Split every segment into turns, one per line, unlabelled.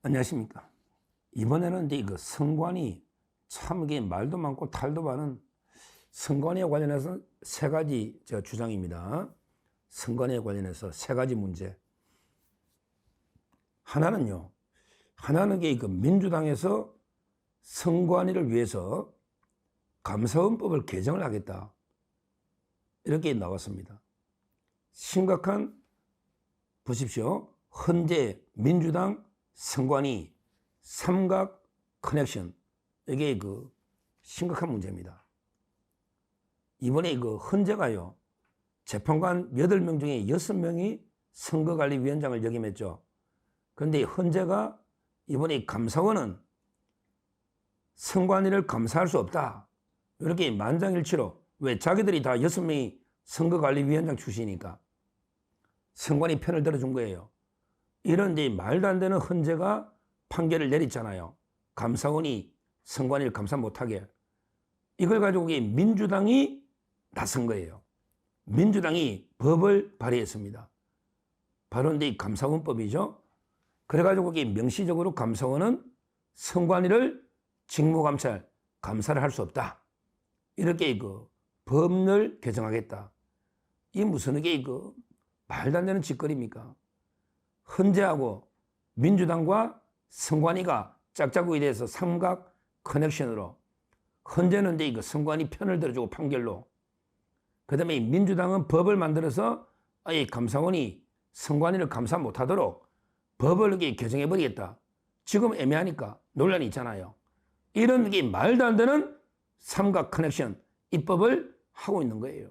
안녕하십니까. 이번에는 이제 그 선관위 참 이게 말도 많고 탈도 많은 선관위에 관련해서 세 가지 제가 주장입니다. 선관위에 관련해서 세 가지 문제. 하나는 그 민주당에서 선관위를 위해서 감사원법을 개정을 하겠다. 이렇게 나왔습니다. 심각한, 보십시오. 현재 민주당 선관위 삼각 커넥션, 이게 그 심각한 문제입니다. 이번에 그 헌재가요, 재판관 8명 중에 6명이 선거관리위원장을 역임했죠. 그런데 헌재가 이번에 감사원은 선관위를 감사할 수 없다. 이렇게 만장일치로, 왜 자기들이 다 6명이 선거관리위원장 출신이니까 선관위 편을 들어준 거예요. 이런 데 말도 안 되는 헌재가 판결을 내렸잖아요. 감사원이 선관위를 감사 못하게. 이걸 가지고 민주당이 나선 거예요. 민주당이 법을 발의했습니다. 바로 이제 감사원법이죠. 그래가지고 명시적으로 감사원은 선관위를 직무감찰, 감사를 할 수 없다. 이렇게 그 법률 개정하겠다. 이 무슨 게 말도 안 되는 짓거리입니까? 헌재하고 민주당과 선관위가 짝짝꿍이 돼서 삼각 커넥션으로, 헌재는 이제 선관위 편을 들어주고 판결로, 그 다음에 민주당은 법을 만들어서 아예 감사원이 선관위를 감사 못하도록 법을 이렇게 개정해버리겠다. 지금 애매하니까 논란이 있잖아요. 이런 게 말도 안 되는 삼각 커넥션 입법을 하고 있는 거예요.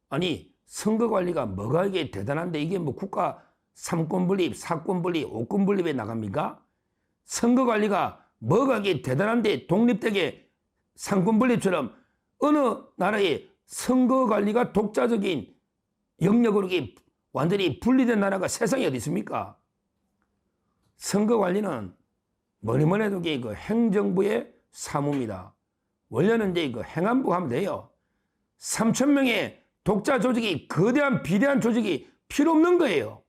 아니, 선거관리가 뭐가 이게 대단한데 이게 뭐 국가 3권 분립, 4권 분립, 5권 분립에 나갑니까? 선거관리가 뭐가 이게 대단한데 독립되게 3권 분립처럼 어느 나라의 선거관리가 독자적인 영역으로 완전히 분리된 나라가 세상에 어디 있습니까? 선거관리는 뭐니 해도 그 행정부의 사무입니다. 원래는 이제 행안부 하면 돼요. 3,000명의 독자 조직이, 거대한 비대한 조직이 필요 없는 거예요.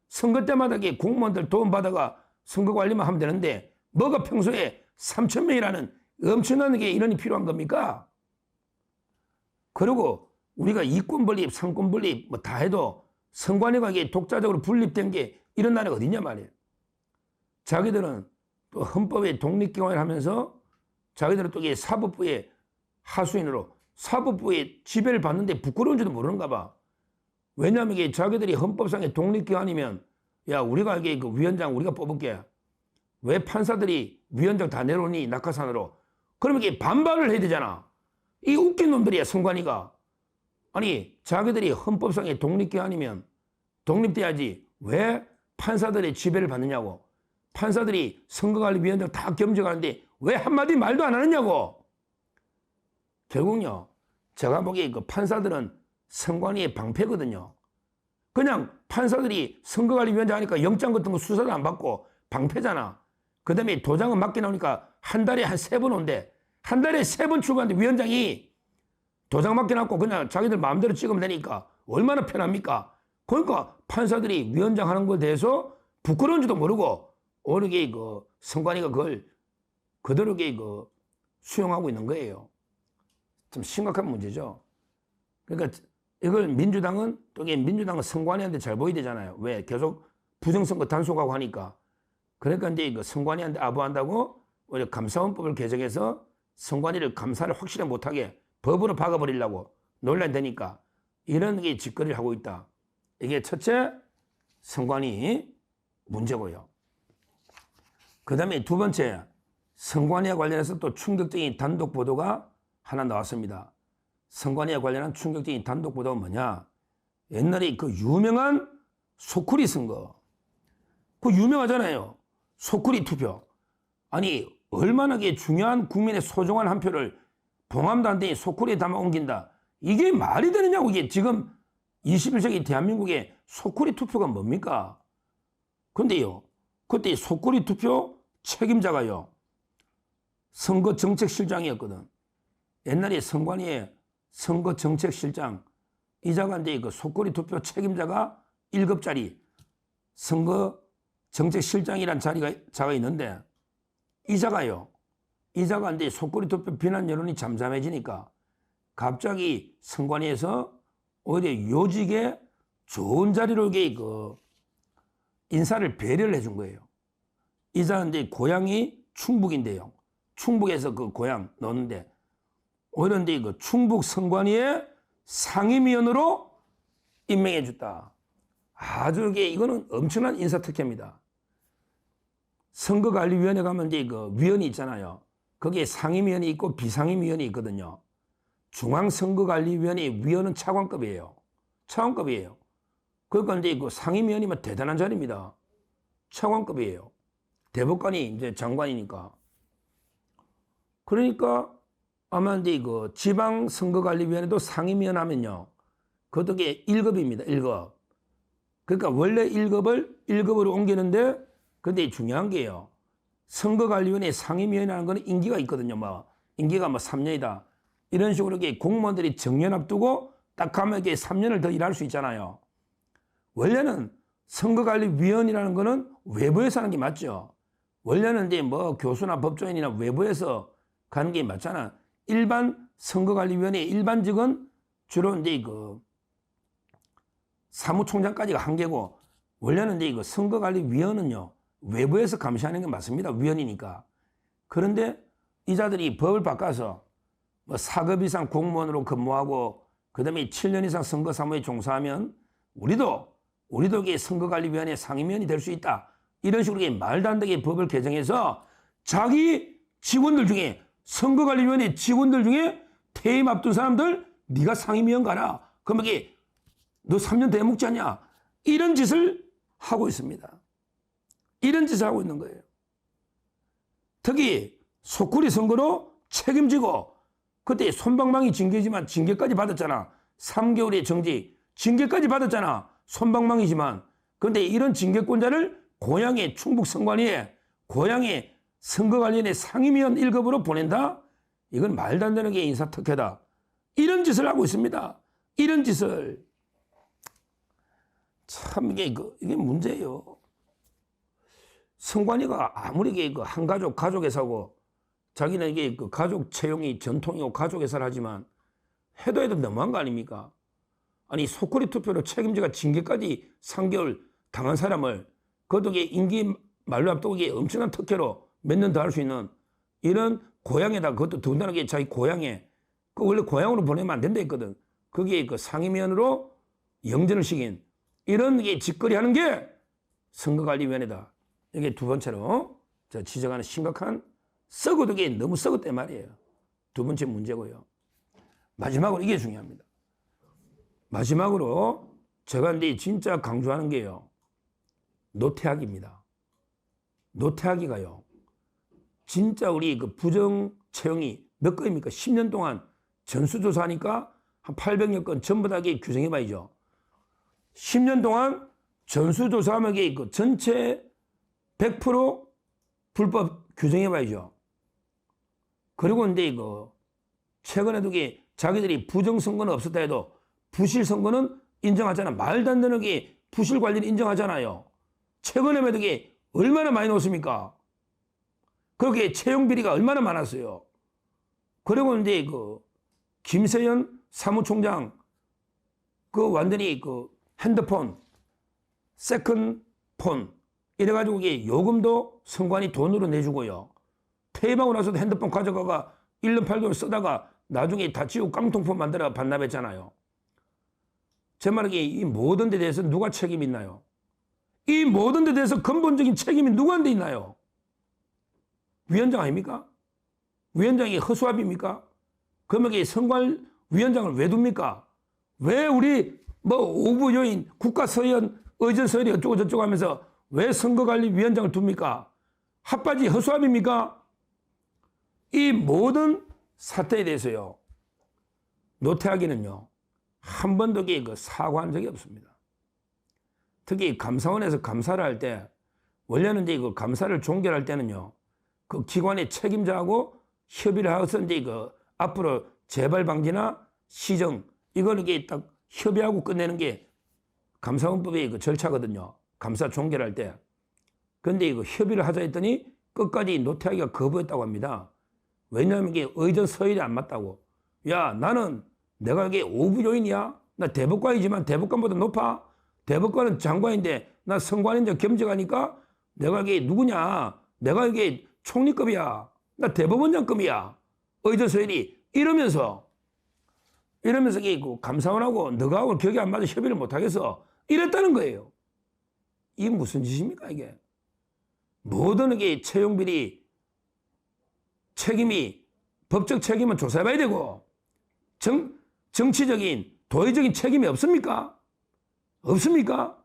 선거 때마다 공무원들 도움받아가 선거 관리만 하면 되는데 뭐가 평소에 3,000명이라는 엄청난 인원이 필요한 겁니까? 그리고 우리가 2권 분립, 3권 분립 뭐 다 해도 선관위가 독자적으로 분립된 게 이런 나라가 어디냐 말이에요. 자기들은 또 헌법의 독립기관을 하면서 자기들은 또 사법부의 하수인으로 사법부의 지배를 받는데 부끄러운지도 모르는가 봐. 왜냐하면 자기들이 헌법상의 독립기관이면, 야, 우리가 그 위원장 우리가 뽑을게. 왜 판사들이 위원장 다 내려오니, 낙하산으로. 그러면 반발을 해야 되잖아. 이 웃긴 놈들이야, 선관위가. 아니, 자기들이 헌법상의 독립기관이면 독립돼야지. 왜 판사들의 지배를 받느냐고. 판사들이 선거관리위원장 다 겸직하는데 왜 한마디 말도 안 하느냐고. 결국요, 제가 보기에 그 판사들은 선관위의 방패거든요. 그냥 판사들이 선거관리위원장 하니까 영장 같은 거 수사도 안 받고 방패잖아. 그 다음에 도장은 맞게 나오니까 한 달에 한 3번 온대. 한 달에 3번 출근하는데 위원장이 도장 맞게 놨고 그냥 자기들 마음대로 찍으면 되니까 얼마나 편합니까? 그러니까 판사들이 위원장 하는 거에 대해서 부끄러운지도 모르고 오르게 그 선관위가 그걸 그대로 수용하고 있는 거예요. 좀 심각한 문제죠. 그러니까 이걸 민주당은 선관위한테 잘 보여야 되잖아요. 왜? 계속 부정선거 단속하고 하니까. 그러니까 이제 선관위한테 아부한다고 오히려 감사원법을 개정해서 선관위를 감사를 확실히 못하게 법으로 박아버리려고 논란이 되니까 이런 짓거리를 하고 있다. 이게 첫째, 선관위 문제고요. 그 다음에 두 번째, 선관위와 관련해서 또 충격적인 단독 보도가 하나 나왔습니다. 선관위에 관련한 충격적인 단독 보도가 뭐냐? 옛날에 그 유명한 소쿠리 선거. 그 유명하잖아요. 소쿠리 투표. 아니, 얼마나 중요한 국민의 소중한 한 표를 봉함도 안 되니 소쿠리에 담아 옮긴다. 이게 말이 되느냐고. 이게 지금 21세기 대한민국의 소쿠리 투표가 뭡니까? 근데요, 그때 소쿠리 투표 책임자가요, 선거정책실장이었거든. 옛날에 선관위에 선거정책실장, 이자가 이제 그 소쿠리 투표 책임자가 1급짜리 선거 정책실장이란 자가 있는데 이자가요. 이자가 근데 속거리 투표 비난 여론이 잠잠해지니까 갑자기 선관위에서 오히려 요직에 좋은 자리로 이게 인사를 배려를 해준 거예요. 이자는 이제 고향이 충북인데요. 충북에서 그 고향 넣었는데 오히려 근데 충북 선관위의 상임위원으로 임명해 줬다. 아주 이거는 엄청난 인사 특혜입니다. 선거관리위원회 가면 이제 위원이 있잖아요. 거기에 상임위원이 있고 비상임위원이 있거든요. 중앙선거관리위원회 위원은 차관급이에요. 차관급이에요. 그러니까 이제 상임위원이면 대단한 자리입니다. 차관급이에요. 대법관이 이제 장관이니까. 그러니까 아마 이제 지방선거관리위원회도 상임위원 하면요. 그것도 1급입니다. 1급. 그러니까 원래 1급을 1급으로 옮기는데 근데 중요한 게요. 선거관리위원회 상임위원회라는 거는 임기가 있거든요. 임기가 3년이다. 이런 식으로 공무원들이 정년 앞두고 딱 가면 3년을 더 일할 수 있잖아요. 원래는 선거관리위원이라는 거는 외부에서 하는 게 맞죠. 원래는 이제 교수나 법조인이나 외부에서 가는 게 맞잖아. 일반 선거관리위원회 일반직은 주로 이제 사무총장까지가 한계고 원래는 이제 선거관리위원은요 외부에서 감시하는 게 맞습니다. 위원이니까. 그런데 이자들이 법을 바꿔서 4급 이상 공무원으로 근무하고 그다음에 7년 이상 선거사무에 종사하면 우리도 선거관리위원회 상임위원이 될 수 있다. 이런 식으로 말도 안 되게 법을 개정해서 자기 직원들 중에 선거관리위원회 직원들 중에 퇴임 앞둔 사람들 네가 상임위원 가라. 그러면 너 3년 더 해먹지 않냐. 이런 짓을 하고 있습니다. 이런 짓을 하고 있는 거예요. 특히 속구리 선거로 책임지고 그때 솜방망이 징계지만 징계까지 받았잖아. 3개월의 정지 징계까지 받았잖아. 솜방망이지만 그런데 이런 징계권자를 고향의 충북 선관위에 고향의 선거관리위원회 상임위원 1급으로 보낸다? 이건 말도 안 되는 게 인사특혜다. 이런 짓을 하고 있습니다. 이런 짓을. 참 이게 문제예요. 선관위가 아무리 한 가족회사고 자기는 가족 채용이 전통이고 가족회사를 하지만 해도 너무한 거 아닙니까? 아니 속거리 투표로 책임자가 징계까지 3개월 당한 사람을 그것도 임기 만료 앞두고 엄청난 특혜로 몇 년 더 할 수 있는 이런 고향에다 그것도 더군다나 자기 고향에 원래 고향으로 보내면 안 된다 했거든. 거기에 상임위원으로 영전을 시킨 이런 짓거리 하는 게 선거관리위원회다. 이게 두 번째로 제가 지적하는 심각한 썩어도 너무 썩었단 말이에요. 두 번째 문제고요. 마지막으로 이게 중요합니다. 마지막으로 제가 이제 진짜 강조하는 게요. 노태학입니다. 노태학이가요. 진짜 우리 부정 채용이 몇 건입니까? 10년 동안 전수조사하니까 한 800여 건 전부 다 규정해봐야죠. 10년 동안 전수조사하면 전체 100% 불법 규정해봐야죠. 그리고 이제 최근에도 자기들이 부정선거는 없었다 해도 부실선거는 인정하잖아. 말도 안 되는 부실 관리를 인정하잖아요. 최근에만 해도 얼마나 많이 넣었습니까? 그렇게 채용 비리가 얼마나 많았어요. 그리고 이제 김세연 사무총장 완전히 핸드폰, 세컨폰 이래가지고 요금도 선관위 돈으로 내주고요. 퇴임하고 나서도 핸드폰 가져가가 1년 8개월 쓰다가 나중에 다 지우고 깡통폰 만들어 반납했잖아요. 제 말은 이 모든 데 대해서 누가 책임 있나요? 이 모든 데 대해서 근본적인 책임이 누구한테 있나요? 위원장 아닙니까? 위원장이 허수아비입니까? 그러면 선관위원장을 왜 둡니까? 왜 우리 오부 요인 국가서연 의전서연이 어쩌고 저쩌고 하면서 왜 선거관리위원장을 둡니까? 핫바지 허수아비입니까? 이 모든 사태에 대해서요. 노태하기는요. 한 번도 사과한 적이 없습니다. 특히 감사원에서 감사를 할 때 원래는 이제 감사를 종결할 때는요. 그 기관의 책임자하고 협의를 해서 이제 앞으로 재발 방지나 시정 이걸 딱 협의하고 끝내는 게 감사원법의 절차거든요. 감사 종결할 때. 그런데 이거 협의를 하자 했더니 끝까지 노태하기가 거부했다고 합니다. 왜냐하면 이게 의전 서열이 안 맞다고. 야, 나는 내가 이게 오부요인이야? 나 대법관이지만 대법관보다 높아? 대법관은 장관인데 나 선관인데 겸직하니까 내가 이게 누구냐? 내가 이게 총리급이야. 나 대법원장급이야. 의전 서열이 이러면서 이게 감사원하고 너가하고 격이 안 맞아 협의를 못 하겠어. 이랬다는 거예요. 이게 무슨 짓입니까 이게? 모든 게 채용비리 책임이 법적 책임은 조사해봐야 되고 정치적인 도의적인 책임이 없습니까? 없습니까?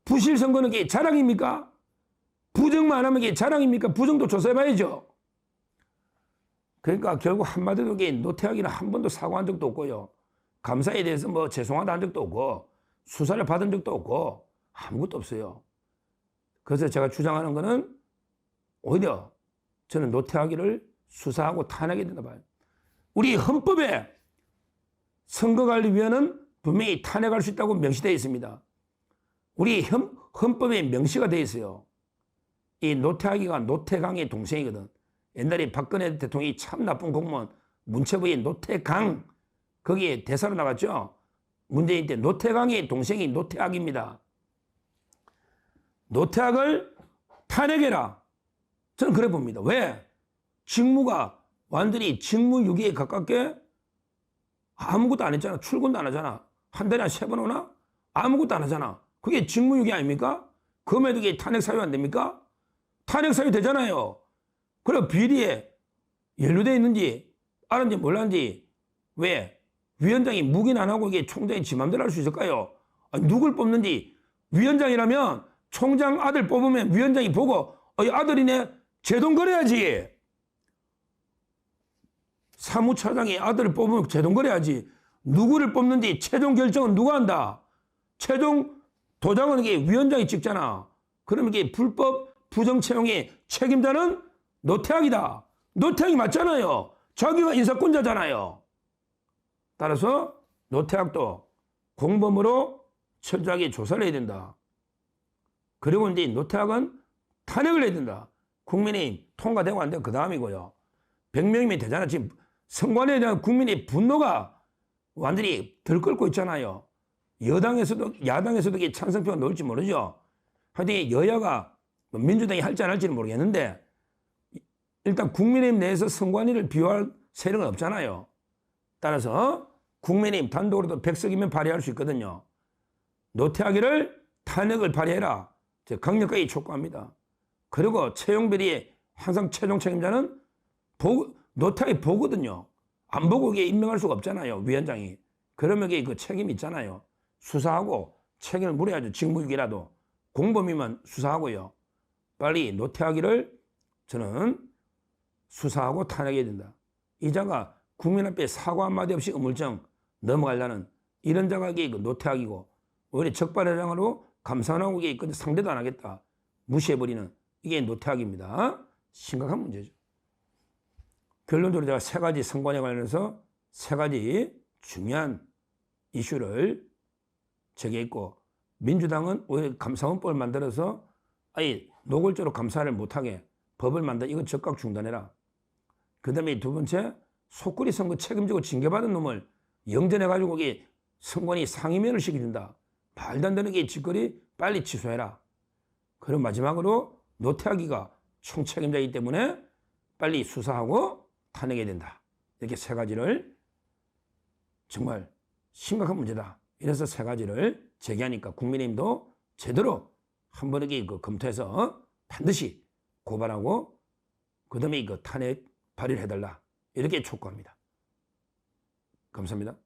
부실 선거는 게 자랑입니까? 부정만 안 하면 게 자랑입니까? 부정도 조사해봐야죠. 그러니까 결국 한마디로 노태하기는 한 번도 사과한 적도 없고요. 감사에 대해서 뭐 죄송하다 한 적도 없고 수사를 받은 적도 없고 아무것도 없어요. 그래서 제가 주장하는 거는 오히려 저는 노태하기를 수사하고 탄핵해야 된다 봐요. 우리 헌법에 선거관리위원회는 분명히 탄핵할 수 있다고 명시되어 있습니다. 우리 헌법에 명시가 되어 있어요. 이 노태하기가 노태강의 동생이거든. 옛날에 박근혜 대통령이 참 나쁜 공무원 문체부의 노태강 거기에 대사로 나갔죠. 문재인 때 노태강의 동생이 노태학입니다. 노태학을 탄핵해라. 저는 그래 봅니다. 왜? 직무가 완전히 직무유기에 가깝게 아무것도 안 했잖아. 출근도 안 하잖아. 한 달에 한 3번 오나? 아무것도 안 하잖아. 그게 직무유기 아닙니까? 그럼에도 이게 탄핵 사유 안 됩니까? 탄핵 사유 되잖아요. 그럼 비리에 연루되어 있는지 알았는지 몰랐는지 왜 위원장이 묵인 안 하고 이게 총장이 지 맘대로 할 수 있을까요? 아니, 누굴 뽑는지 위원장이라면 총장 아들 뽑으면 위원장이 보고 이 아들이네 제동거래야지. 사무처장이 아들을 뽑으면 제동거래야지. 누구를 뽑는지 최종 결정은 누가 한다? 최종 도장은 이게 위원장이 찍잖아. 그러면 이게 불법 부정채용의 책임자는 노태학이다. 노태학이 맞잖아요. 자기가 인사권자잖아요. 따라서 노태학도 공범으로 철저하게 조사를 해야 된다. 그리고 이제 노태학은 탄핵을 해야 된다. 국민이 통과되고 안 되고 그 다음이고요. 100명이면 되잖아. 지금 선관위에 대한 국민의 분노가 완전히 들끓고 있잖아요. 여당에서도 야당에서도 이게 찬성표가 나올지 모르죠. 하여튼 여야가 민주당이 할지 안 할지는 모르겠는데 일단 국민의힘 내에서 선관위를 비호할 세력은 없잖아요. 따라서 국민의힘 단독으로도 100석이면 발의할 수 있거든요. 노태하기를 탄핵을 발의해라. 강력하게 촉구합니다. 그리고 채용비리에 항상 최종 책임자는 노태하기 보거든요. 안 보고 이게 임명할 수가 없잖아요. 위원장이. 그러면 이게 그 책임이 있잖아요. 수사하고 책임을 물어야죠. 직무유기라도. 공범이면 수사하고요. 빨리 노태하기를 저는 수사하고 탄핵해야 된다. 이 자가 국민 앞에 사과 한마디 없이 우물정 넘어가려는 이런 자가 이게 노태하기고 오히려 적반하장으로 감사원하고 이게 상대도 안 하겠다. 무시해버리는 이게 노태하기입니다. 심각한 문제죠. 결론적으로 제가 3가지 선관위에 관련해서 3가지 중요한 이슈를 제기했고 민주당은 오히려 감사원법을 만들어서 아예 노골적으로 감사를 못하게 법을 만들어 이거 즉각 중단해라. 그 다음에 2번째 속거리 선거 책임지고 징계받은 놈을 영전해가지고 이게 선관위 상임위원을 시켜준다. 말도 안 되는 게 짓거리 빨리 취소해라. 그리고 마지막으로 노태하기가 총책임자이기 때문에 빨리 수사하고 탄핵해야 된다. 이렇게 3가지를 정말 심각한 문제다. 이래서 3가지를 제기하니까 국민의힘도 제대로 한 번에 검토해서 반드시 고발하고 그 다음에 탄핵 발의를 해달라. 이렇게 촉구합니다. 감사합니다.